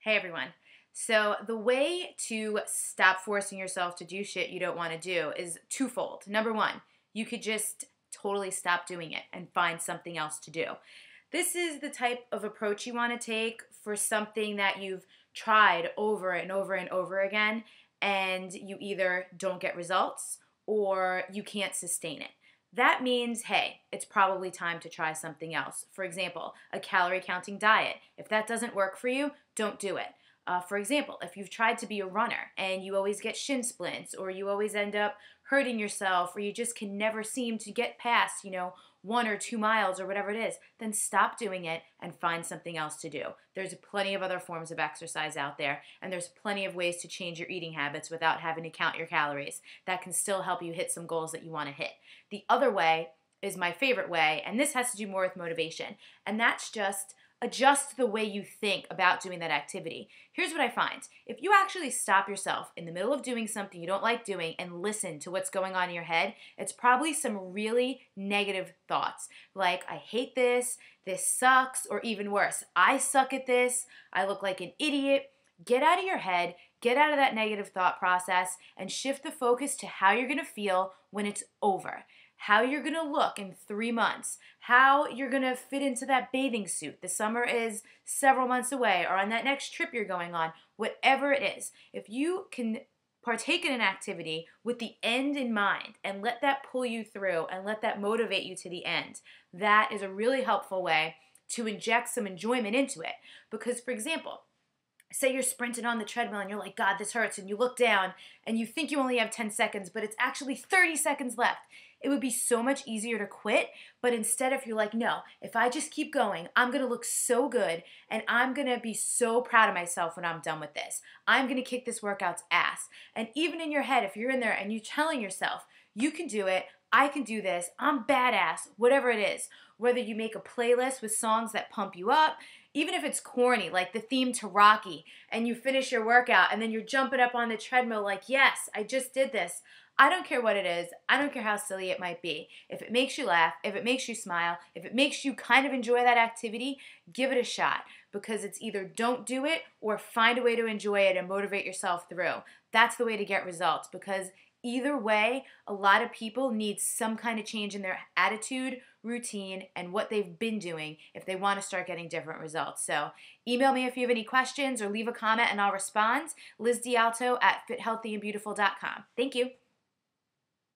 Hey everyone. So, the way to stop forcing yourself to do shit you don't want to do is twofold. Number one, you could just totally stop doing it and find something else to do. This is the type of approach you want to take for something that you've tried over and over and over again, and you either don't get results or you can't sustain it. That means, hey, it's probably time to try something else. For example, a calorie counting diet. If that doesn't work for you, don't do it. For example, if you've tried to be a runner and you always get shin splints, or you always end up hurting yourself, or you just can never seem to get past, 1 or 2 miles or whatever it is, then stop doing it and find something else to do. There's plenty of other forms of exercise out there, and there's plenty of ways to change your eating habits without having to count your calories. That can still help you hit some goals that you want to hit. The other way is my favorite way, and this has to do more with motivation, and that's just adjust the way you think about doing that activity. Here's what I find. If you actually stop yourself in the middle of doing something you don't like doing and listen to what's going on in your head, it's probably some really negative thoughts. Like, I hate this sucks, or even worse, I suck at this, I look like an idiot. Get out of your head, get out of that negative thought process, and shift the focus to how you're going to feel when it's over. How you're going to look in 3 months, how you're going to fit into that bathing suit. The summer is several months away, or on that next trip you're going on, whatever it is. If you can partake in an activity with the end in mind and let that pull you through and let that motivate you to the end, that is a really helpful way to inject some enjoyment into it. Because, for example, say you're sprinting on the treadmill and you're like, God, this hurts, and you look down and you think you only have 10 seconds, but it's actually 30 seconds left. It would be so much easier to quit, but instead if you're like, no, if I just keep going, I'm going to look so good and I'm going to be so proud of myself when I'm done with this. I'm going to kick this workout's ass. And even in your head, if you're in there and you're telling yourself, you can do it, I can do this, I'm badass, whatever it is, whether you make a playlist with songs that pump you up, even if it's corny, like the theme to Rocky, and you finish your workout and then you're jumping up on the treadmill like, yes, I just did this. I don't care what it is. I don't care how silly it might be. If it makes you laugh, if it makes you smile, if it makes you kind of enjoy that activity, give it a shot, because it's either don't do it or find a way to enjoy it and motivate yourself through. That's the way to get results, because either way, a lot of people need some kind of change in their attitude, routine, and what they've been doing if they want to start getting different results. So email me if you have any questions or leave a comment and I'll respond. Liz D'Alto at fithealthyandbeautiful.com. Thank you.